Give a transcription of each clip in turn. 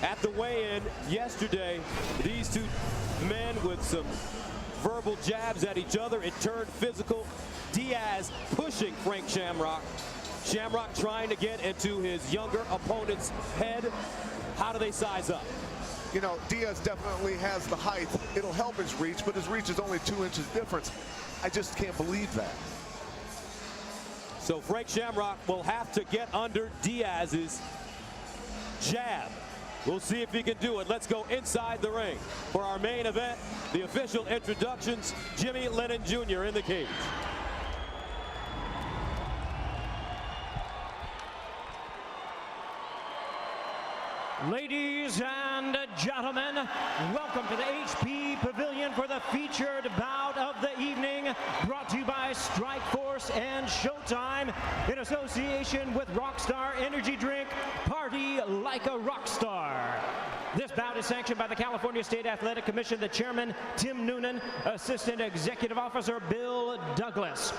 At the weigh-in yesterday, these two men with some verbal jabs at each other. It turned physical. Diaz pushing Frank Shamrock. Shamrock trying to get into his younger opponent's head. How do they size up? You know, Diaz definitely has the height. It'll help his reach, but his reach is only 2 inches difference. I just can't believe that. So Frank Shamrock will have to get under Diaz's jab. We'll see if he can do it. Let's go inside the ring for our main event. The official introductions, Jimmy Lennon Jr. in the cage. Ladies and gentlemen, welcome to the HP Pavilion for the featured bout of the evening, brought to you by Strikeforce and Showtime in association with Rockstar Energy Drink. Party like a rock star. This bout is sanctioned by the California State Athletic Commission, the chairman, Tim Noonan, assistant executive officer, Bill Douglas.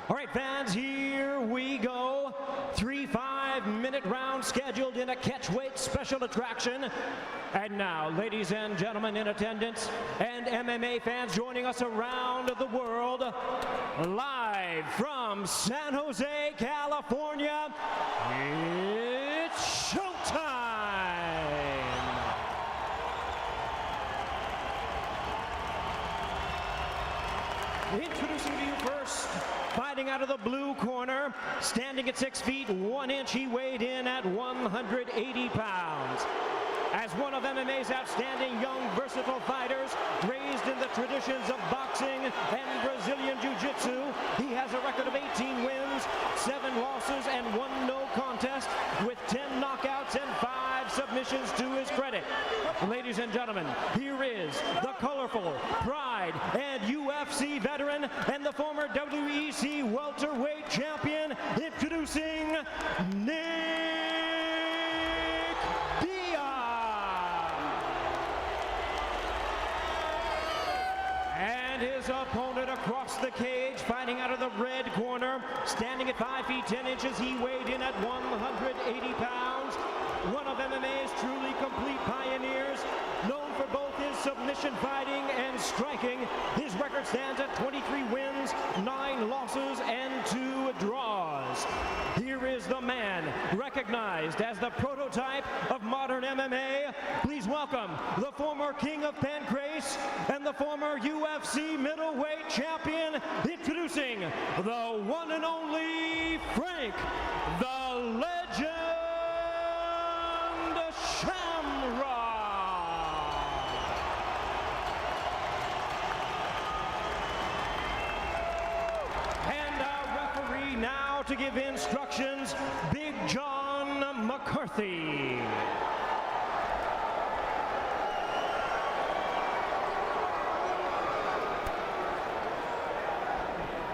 All right, fans, here we go. 3 5-minute rounds scheduled in a catchweight special attraction. And now, ladies and gentlemen in attendance and MMA fans joining us around the world, live from San Jose, California, it's showtime! Introducing to you first, fighting out of the blue corner, standing at 6 feet 1 inch, he weighed in at 180 pounds. As one of MMA's outstanding young versatile fighters, raised in the traditions of boxing and Brazilian Jiu-Jitsu, he has a record of 18 wins, 7 losses, and 1 no contest, with 10 knockouts and 5 submissions to his credit. Ladies and gentlemen, here is the colorful Pride and UFC veteran and the former WEC welterweight champion, introducing Nick Diaz. And his opponent across the cage, fighting out of the red corner, standing at 5 feet 10 inches, he weighed in at 180 pounds. One of MMA's truly complete pioneers, known for both his submission fighting and striking. His record stands at 23 wins, 9 losses, and 2 draws. Here is the man recognized as the prototype of modern MMA. Please welcome the former King of Pancrase and the former UFC middleweight champion, introducing the one and only Frank, the Legend Shamrock. And our referee now to give instructions, Big John McCarthy.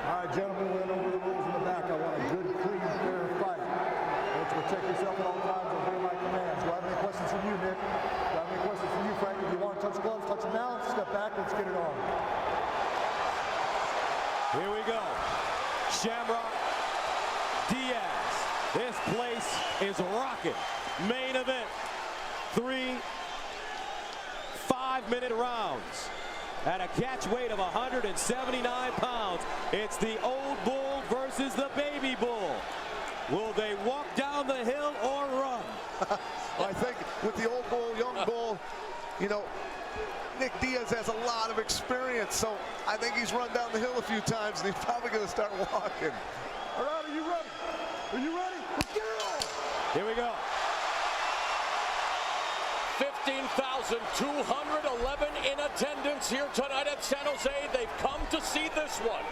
All right, gentlemen, we went over the rules in the back. I want a good, clean, fair fight. Let's protect yourself at all times. Obey my commands. Do I have any questions from you, Nick? Do I have any questions from you, Frank? If you want to touch gloves, touch them now. Step back. Let's get it on. Here we go. Shamrock, Diaz. This place is rocking. Main event. 3 5-minute rounds. At a catch weight of 179 pounds, it's the old bull versus the baby bull. Will they walk down the hill or run? Well, I think with the old bull, young bull, you know, Nick Diaz has a lot of experience, so I think he's run down the hill a few times, and he's probably going to start walking. All right, are you ready? Are you ready? Let's get it on. Here we go. 15,211 in attendance here tonight at San Jose. They've come to see this one.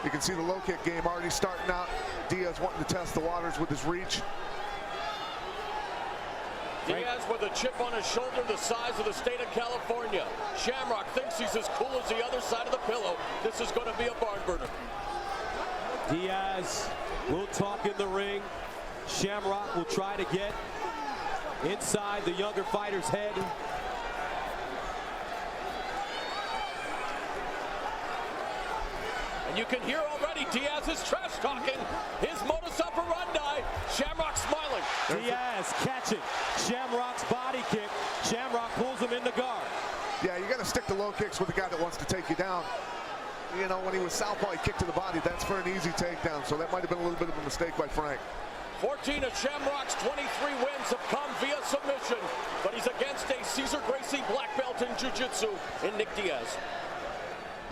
You can see the low kick game already starting out. Diaz wanting to test the waters with his reach. Diaz with a chip on his shoulder the size of the state of California. Shamrock thinks he's as cool as the other side of the pillow. This is going to be a barn burner. Diaz will talk in the ring. Shamrock will try to get inside the younger fighter's head. And you can hear already Diaz is trash talking his modus operandi. Shamrock smiling. Diaz catching Shamrock's body kick. Shamrock pulls him into guard. Yeah, you got to stick to low kicks with a guy that wants to take you down. You know, when he was southpaw, he kicked to the body. That's for an easy takedown. So that might have been a little bit of a mistake by Frank. 14 of Shamrock's 23 wins have come via submission, but he's against a Cesar Gracie black belt in jiu-jitsu in Nick Diaz.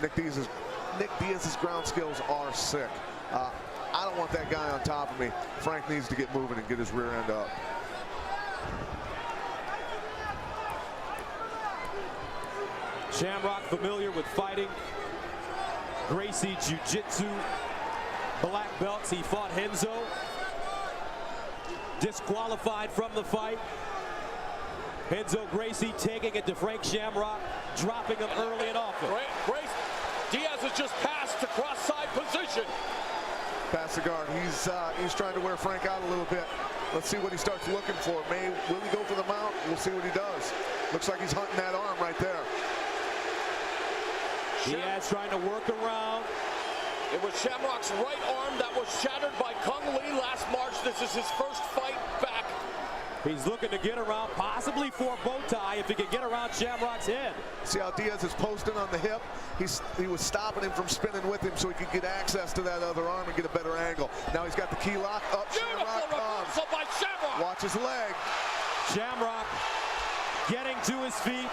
Nick Diaz's ground skills are sick. I don't want that guy on top of me. Frank needs to get moving and get his rear end up. Shamrock familiar with fighting. Gracie jiu-jitsu black belts. He fought Henzo. Disqualified from the fight. Henzo Gracie taking it to Frank Shamrock, dropping him early and often. Diaz has just passed to cross-side position. Pass the guard. He's trying to wear Frank out a little bit. Let's see what he starts looking for. Will he go for the mount? We'll see what he does. Looks like he's hunting that arm right there. Diaz trying to work around. It was Shamrock's right arm that was shattered by Kung Lee last March. This is his first fight back. He's looking to get around, possibly for a bow tie if he can get around Shamrock's head. See how Diaz is posting on the hip? He was stopping him from spinning with him so he could get access to that other arm and get a better angle. Now he's got the key lock up. Shamrock reversal by Shamrock. Watch his leg. Shamrock getting to his feet.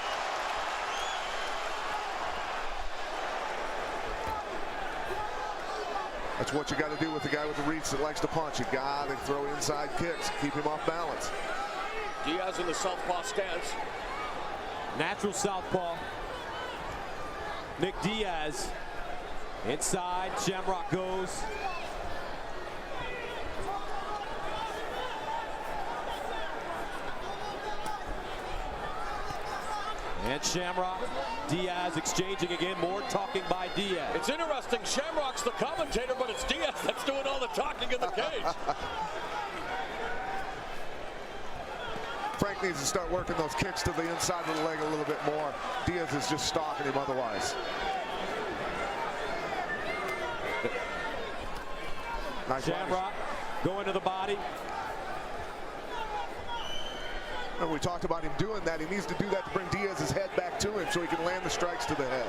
That's what you got to do with the guy with the reach that likes to punch. You got to throw inside kicks, keep him off balance. Diaz in the southpaw stance. Natural southpaw. Nick Diaz inside. Shamrock goes. And Shamrock, Diaz exchanging again, more talking by Diaz. It's interesting, Shamrock's the commentator, but it's Diaz that's doing all the talking in the cage. Frank needs to start working those kicks to the inside of the leg a little bit more. Diaz is just stalking him otherwise. Nice Shamrock going to the body. And we talked about him doing that. He needs to do that to bring Diaz's head back to him so he can land the strikes to the head.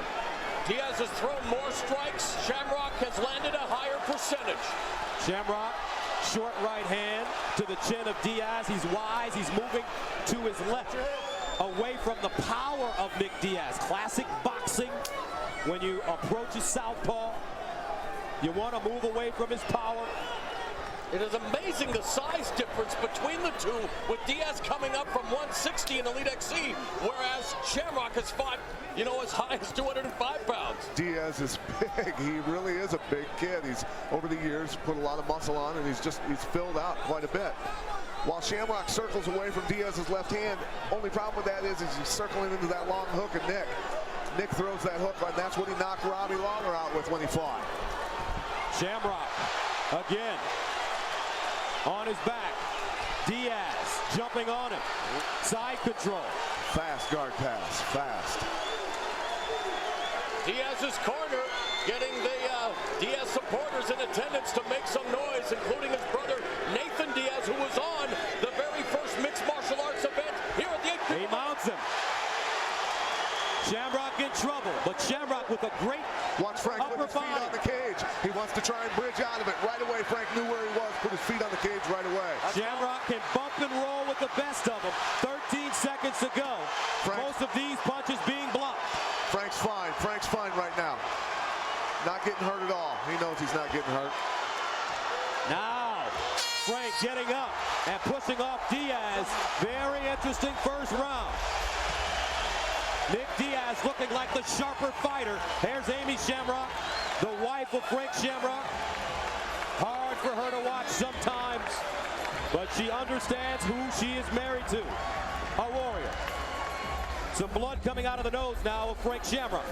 Diaz has thrown more strikes. Shamrock has landed a higher percentage. Shamrock, short right hand to the chin of Diaz. He's wise. He's moving to his left, away from the power of Nick Diaz. Classic boxing. When you approach a southpaw, you want to move away from his power. It is amazing the size difference between the two, with Diaz coming up from 160 in Elite XC, whereas Shamrock is as high as 205 pounds. Diaz is big. He really is a big kid. He's, over the years, put a lot of muscle on, and he's filled out quite a bit. While Shamrock circles away from Diaz's left hand, only problem with that is he's circling into that long hook of Nick. Nick throws that hook, and that's what he knocked Robbie Lawler out with when he fought. Shamrock again on his back. Diaz jumping on him. Side control. Fast guard pass. Fast. Diaz's corner getting the Diaz supporters in attendance to make some noise, including his brother Nathan Diaz, who was on the very first mixed martial arts event here at the 8th. He mounts him. Shamrock in trouble, but Shamrock with a great Watch Frank put his feet on the cage. He wants to try and bridge out of it. Right away, Frank knew where he was, put his feet on the cage right away. Shamrock can bump and roll with the best of them. 13 seconds to go. Most of these punches being blocked. Frank's fine. Frank's fine right now. Not getting hurt at all. He knows he's not getting hurt. Now, Frank getting up and pushing off Diaz. Very interesting first round. Nick Diaz looking like the sharper fighter. Here's Amy Shamrock, the wife of Frank Shamrock. Hard for her to watch sometimes, but she understands who she is married to. A warrior. Some blood coming out of the nose now of Frank Shamrock.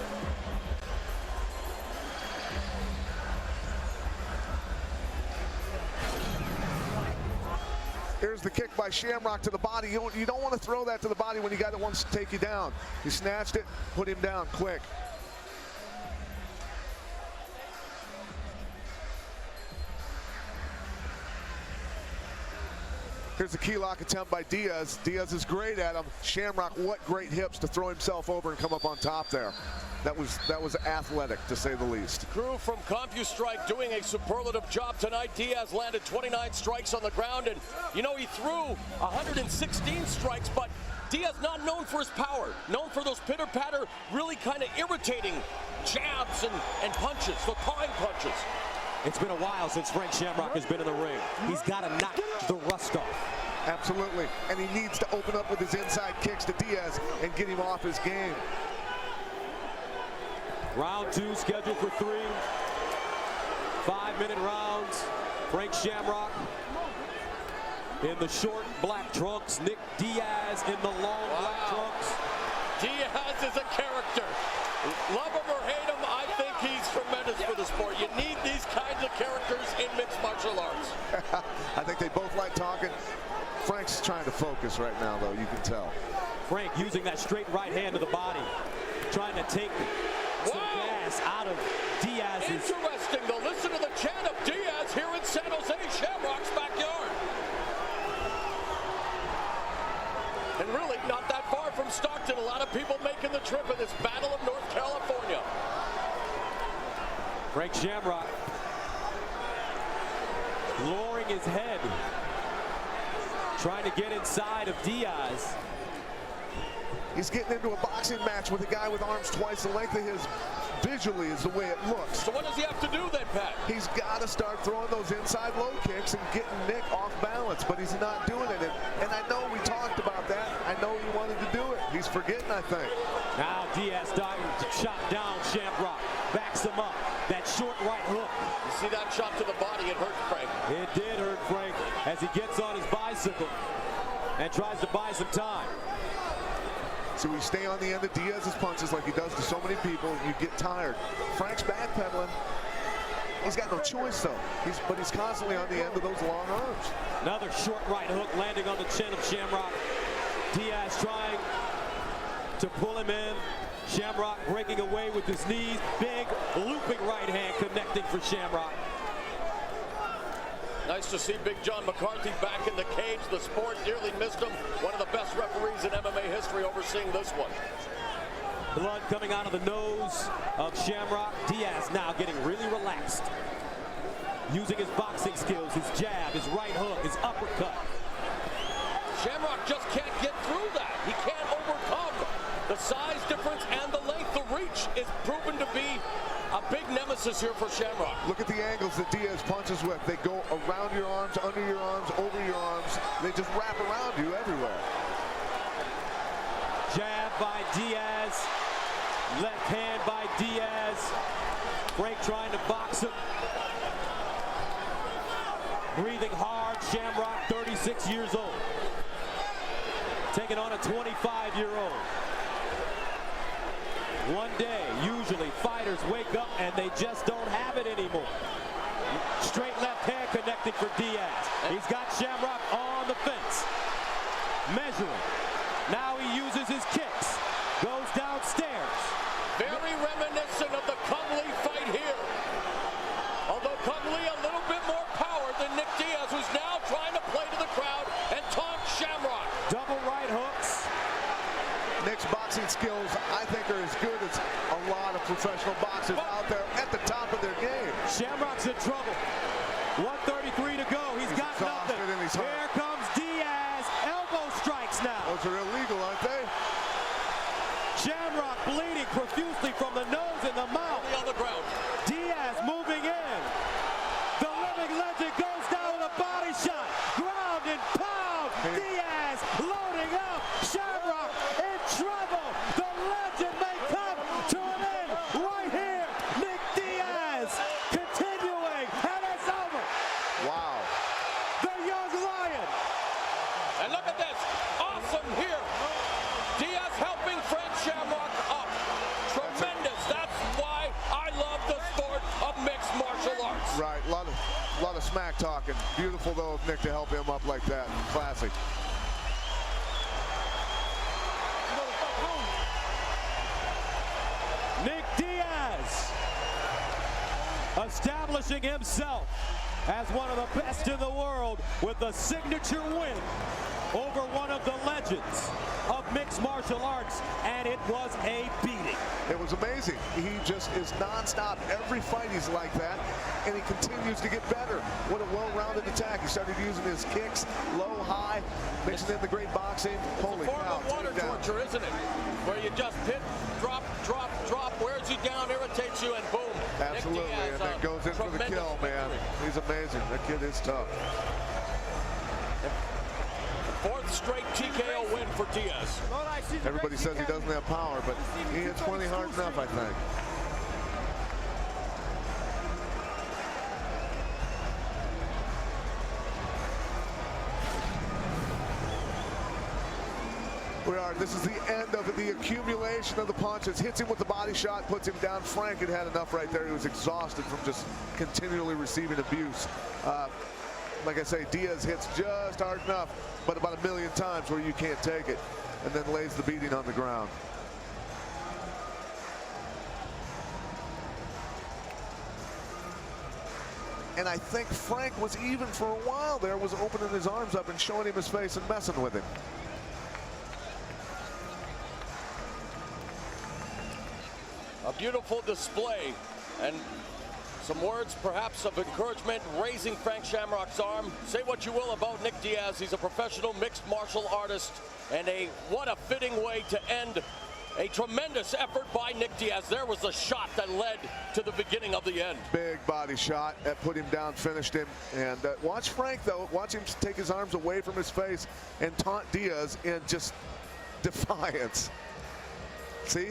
Here's the kick by Shamrock to the body. You don't want to throw that to the body when you got that wants to take you down. He snatched it, put him down quick. Here's a key lock attempt by Diaz. Diaz is great at him. Shamrock, what great hips to throw himself over and come up on top there. That was athletic, to say the least. Crew from CompuStrike doing a superlative job tonight. Diaz landed 29 strikes on the ground, and you know, he threw 116 strikes, but Diaz not known for his power, known for those pitter-patter, really kind of irritating jabs and punches, the pawing punches. It's been a while since Frank Shamrock has been in the ring. He's got to knock the rust off. Absolutely, and he needs to open up with his inside kicks to Diaz and get him off his game. Round 2 scheduled for 3. 5-minute rounds. Frank Shamrock in the short black trunks. Nick Diaz in the long black trunks. Diaz is a character. Love him or hate him, I think he's tremendous for the sport. You need these kinds of characters in mixed martial arts. I think they both like talking. Frank's trying to focus right now, though, you can tell. Frank using that straight right hand to the body, trying to take some gas out of Diaz's. Interesting, though. Listen to the chant of Diaz here in San Jose, Shamrock's backyard. And really not that far from Stockton. A lot of people making the trip in this Battle of North California. Frank Shamrock lowering his head, trying to get inside of Diaz. He's getting into a boxing match with a guy with arms twice the length of his. Visually is the way it looks. So what does he have to do then, Pat? He's got to start throwing those inside low kicks and getting Nick off balance, but he's not doing it. And I know we talked about that. I know he wanted to do it. He's forgetting, I think. Now Diaz starting to chop down Shamrock. Backs him up. That short right hook. You see that shot to the body, it hurt Frank. It did hurt Frank as he gets on his bicycle and tries to buy some time. So we stay on the end of Diaz's punches like he does to so many people. You get tired. Frank's backpedaling. He's got no choice, though. But he's constantly on the end of those long arms. Another short right hook landing on the chin of Shamrock. Diaz trying to pull him in. Shamrock breaking away with his knees. Big looping right hand connecting for Shamrock. Nice to see Big John McCarthy back in the cage. The sport dearly missed him. One of the best referees in MMA history overseeing this one. Blood coming out of the nose of Shamrock. Diaz now getting really relaxed. Using his boxing skills, his jab, his right hook, his uppercut. Shamrock just can't get through that. He can't overcome the size difference and the length. The reach is proven to be a big nemesis here for Shamrock. Look at the angles that Diaz punches with. They go around your arms, under your arms, over your arms. They just wrap around you everywhere. Jab by Diaz. Left hand by Diaz. Frank trying to box him. Breathing hard. Shamrock, 36 years old. Taking on a 25-year-old. One day, usually, fighters wake up and they just don't have it anymore. Straight left hand connecting for Diaz. He's got Shamrock on the fence. Measuring. Now he uses his kicks. Goes downstairs. Very reminiscent of the Kung Lee fight here. Although Kung Lee a little bit more power than Nick Diaz, who's now trying to play to the crowd and taunt Shamrock. Double right hooks. Nick's boxing skills, I think, are as good as a lot of professional boxers out there at the top of their game. Shamrock's in trouble. 1:33 to go. He's got nothing. Here comes Diaz. Elbow strikes now. Those are illegal, aren't they? Shamrock bleeding profusely from the nose and the mouth. On the ground. Diaz moving in. The living legend goes down with a body shot. Ground and pound. Diaz loading up. Shamrock in trouble. The legend may come to an end right here. Nick Diaz continuing, and it's over. Wow. The young lion. And look at this. Awesome here. Diaz helping Frank Shamrock up. Tremendous. That's why I love the sport of mixed martial arts. Right, a lot of smack talking. Beautiful, though, of Nick to help him up like that. Classic. Nick Diaz establishing himself as one of the best in the world with a signature win over one of the legends of mixed martial arts, and it was a beating. It was amazing. He just is nonstop. Every fight he's like that, and he continues to get better. What a well-rounded attack. He started using his kicks, low, high, mixing in the great boxing. Holy form cow, of water torture, isn't it? Where you just hit, drop, drop, drop, wears you down, irritates you, and boom. Absolutely, and then goes in for the kill, man. He's amazing. That kid is tough. Fourth straight TKO win for Diaz. Everybody says he doesn't have power, but he hits plenty hard enough, I think. This is the end of the accumulation of the punches. Hits him with the body shot, puts him down. Franck had had enough right there. He was exhausted from just continually receiving abuse. Like I say, Diaz hits just hard enough, but about 1,000,000 times where you can't take it, and then lays the beating on the ground. And I think Franck was even for a while there, was opening his arms up and showing him his face and messing with him. A beautiful display, and some words perhaps of encouragement, raising Frank Shamrock's arm. Say what you will about Nick Diaz, he's a professional mixed martial artist, and what a fitting way to end a tremendous effort by Nick Diaz. There was a shot that led to the beginning of the end. Big body shot that put him down, finished him. And watch Frank, though. Watch him take his arms away from his face and taunt Diaz in just defiance. See?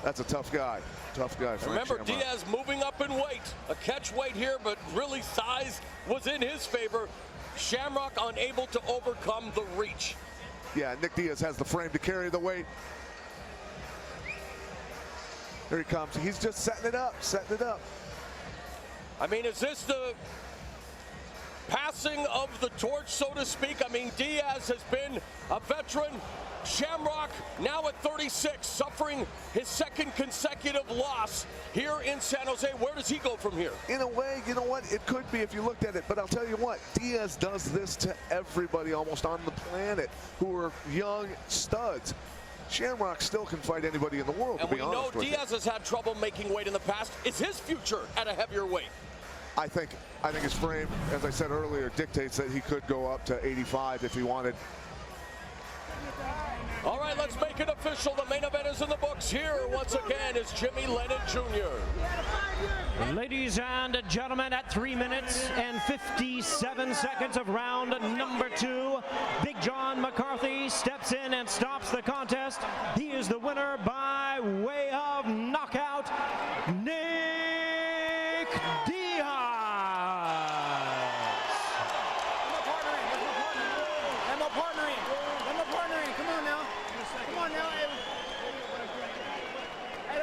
That's a tough guy. Tough guy. Remember, Diaz moving up in weight. A catch weight here, but really size was in his favor. Shamrock unable to overcome the reach. Yeah, Nick Diaz has the frame to carry the weight. Here he comes. He's just setting it up, setting it up. I mean, is this the passing of the torch, so to speak? I mean, Diaz has been a veteran. Shamrock now at 36, suffering his second consecutive loss here in San Jose. Where does he go from here? In a way, you know what? It could be if you looked at it, but I'll tell you what, Diaz does this to everybody almost on the planet who are young studs. Shamrock still can fight anybody in the world, to be honest with you. And we know Diaz has had trouble making weight in the past. Is his future at a heavier weight? I think his frame, as I said earlier, dictates that he could go up to 85 if he wanted. All right, let's make it official. The main event is in the books. Here, once again, is Jimmy Lennon Jr. Ladies and gentlemen, at 3 minutes and 57 seconds of round number 2, Big John McCarthy steps in and stops the contest. He is the winner by way of knockout, Nick Diaz.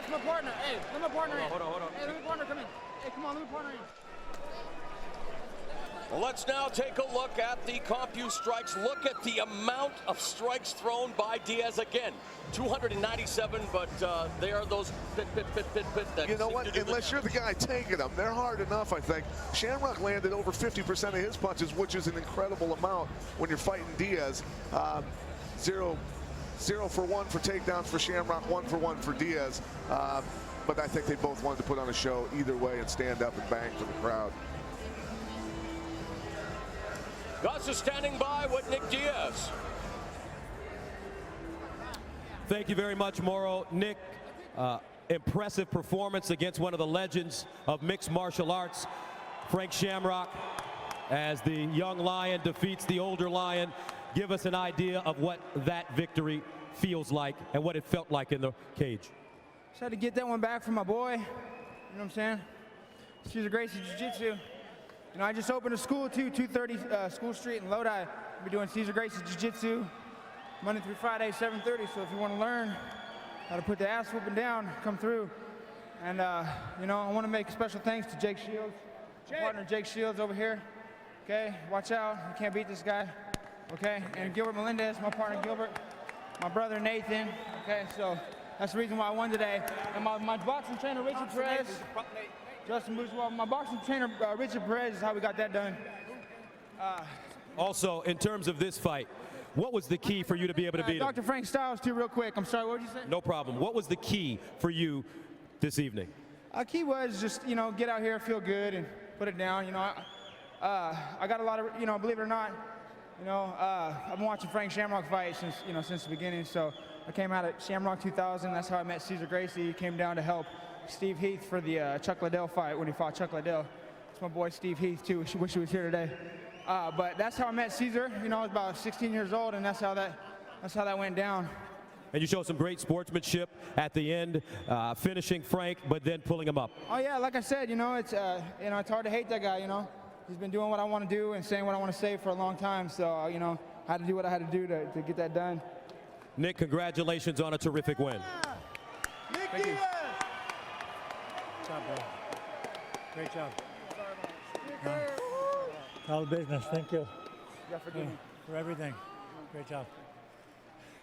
My partner. Hey, let my partner in. Hold on. Hey, let my partner come in. Hey, come on, let my partner in. Well, let's now take a look at the CompuStrikes. Look at the amount of strikes thrown by Diaz again. 297, but they are those pit. You know what? Unless you're the guy taking them, they're hard enough, I think. Shamrock landed over 50% of his punches, which is an incredible amount when you're fighting Diaz. 0 for 1 for takedowns for Shamrock, 1 for 1 for Diaz. But I think they both wanted to put on a show either way and stand up and bang for the crowd. Gus is standing by with Nick Diaz. Thank you very much, Mauro. Nick, impressive performance against one of the legends of mixed martial arts, Frank Shamrock, as the young lion defeats the older lion. Give us an idea of what that victory feels like and what it felt like in the cage. Just had to get that one back from my boy. You know what I'm saying? Cesar Gracie Jiu-Jitsu. You know, I just opened a school too, 230 School Street in Lodi. I'll be doing Cesar Gracie Jiu-Jitsu Monday through Friday, 7:30. So if you want to learn how to put the ass whooping down, come through. And you know, I want to make a special thanks to Jake Shields, my partner Jake Shields over here. Okay, watch out, you can't beat this guy. Okay, and Gilbert Melendez, my partner Gilbert, my brother Nathan. Okay, so that's the reason why I won today. And my boxing trainer Richard Perez. Justin Boots. Well, my boxing trainer, Richard Perez, is how we got that done. Also, in terms of this fight, what was the key for you to be able to beat him? Dr. Frank Styles, too, real quick. I'm sorry, what did you say? No problem. What was the key for you this evening? Key was just, get out here, feel good, and put it down. I got a lot of, believe it or not, I've been watching Frank Shamrock fight since the beginning. So I came out at Shamrock 2000. That's how I met Cesar Gracie. He came down to help Steve Heath for the Chuck Liddell fight when he fought Chuck Liddell. It's my boy Steve Heath, too. Wish he was here today. But that's how I met Cesar. I was about 16 years old, and that's how that went down. And you showed some great sportsmanship at the end, finishing Frank, but then pulling him up. Oh yeah, like I said, it's hard to hate that guy. He's been doing what I want to do and saying what I want to say for a long time. So I had to do what I had to do to get that done. Nick, congratulations on a terrific win. Thank you. Good job, bro. Great job. All the business. Thank you. For everything. Great job.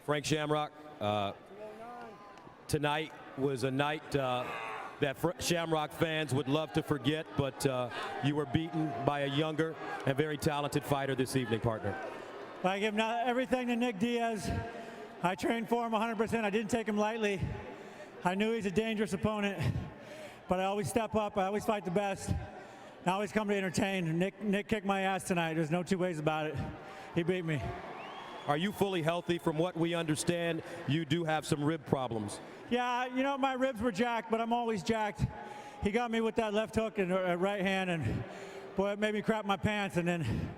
Frank Shamrock, tonight was a night that Shamrock fans would love to forget, but you were beaten by a younger and very talented fighter this evening, partner. I give everything to Nick Diaz. I trained for him 100%. I didn't take him lightly. I knew he's a dangerous opponent, but I always step up. I always fight the best. I always come to entertain. Nick kicked my ass tonight. There's no two ways about it. He beat me. Are you fully healthy? From what we understand, you do have some rib problems. Yeah, my ribs were jacked, but I'm always jacked. He got me with that left hook and right hand, and boy, it made me crap my pants, and then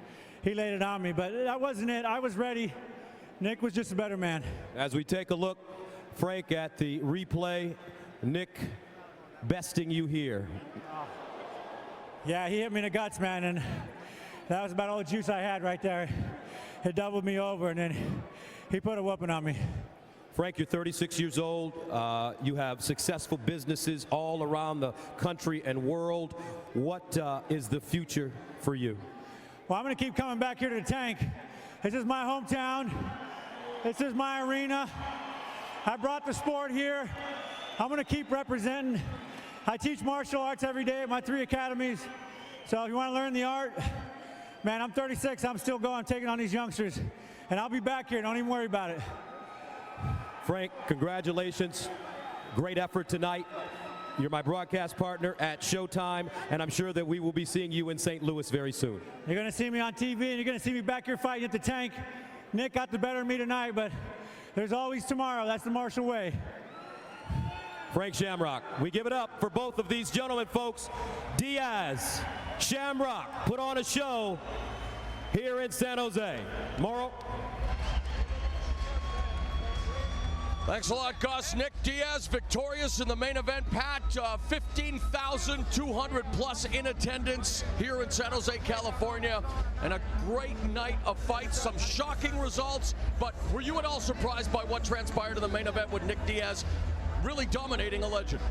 he laid it on me. But that wasn't it. I was ready. Nick was just a better man. As we take a look, Frank, at the replay, Nick besting you here. Yeah, he hit me in the guts, man, and that was about all the juice I had right there. It doubled me over, and then he put a whooping on me. Frank, you're 36 years old. You have successful businesses all around the country and world. What is the future for you? Well, I'm going to keep coming back here to the tank. This is my hometown. This is my arena. I brought the sport here. I'm going to keep representing. I teach martial arts every day at my 3 academies. So if you want to learn the art, man, I'm 36. I'm still going, taking on these youngsters. And I'll be back here. Don't even worry about it. Frank, congratulations. Great effort tonight. You're my broadcast partner at Showtime, and I'm sure that we will be seeing you in St. Louis very soon. You're going to see me on TV, and you're going to see me back here fighting at the tank. Nick got the better of me tonight, but there's always tomorrow. That's the martial way. Frank Shamrock, we give it up for both of these gentlemen, folks. Diaz, Shamrock put on a show here in San Jose. Morrow. Thanks a lot, Gus. Nick Diaz victorious in the main event. Pat, 15,200 plus in attendance here in San Jose, California. And a great night of fights, some shocking results. But were you at all surprised by what transpired in the main event with Nick Diaz really dominating a legend?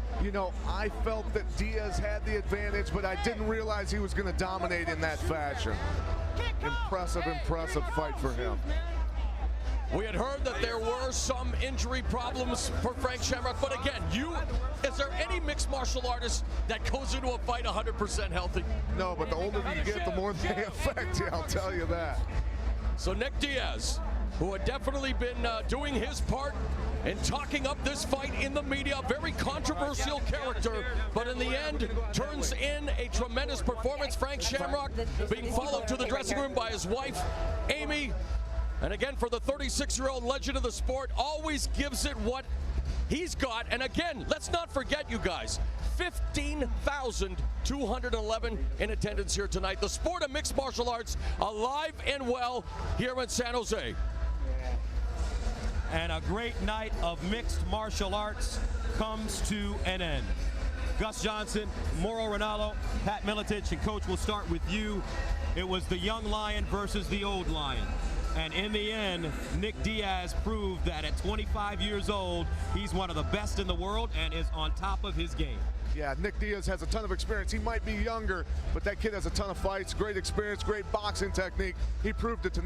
I felt that Diaz had the advantage, but I didn't realize he was going to dominate in that fashion. Impressive fight for him. We had heard that there were some injury problems for Frank Shamrock, but again, is there any mixed martial artist that goes into a fight 100% healthy? No, but the older you get, the more they affect you, I'll tell you that. So Nick Diaz, who had definitely been doing his part in talking up this fight in the media, very controversial character, but in the end turns in a tremendous performance. Frank Shamrock being followed to the dressing room by his wife, Amy. And again, for the 36-year-old legend of the sport, always gives it what he's got. And again, let's not forget, you guys, 15,211 in attendance here tonight. The sport of mixed martial arts alive and well here in San Jose. And a great night of mixed martial arts comes to an end. Gus Johnson, Mauro Ranallo, Pat Miletich, and Coach, we'll start with you. It was the young lion versus the old lion. And in the end, Nick Diaz proved that at 25 years old, he's one of the best in the world and is on top of his game. Yeah, Nick Diaz has a ton of experience. He might be younger, but that kid has a ton of fights, great experience, great boxing technique. He proved it tonight.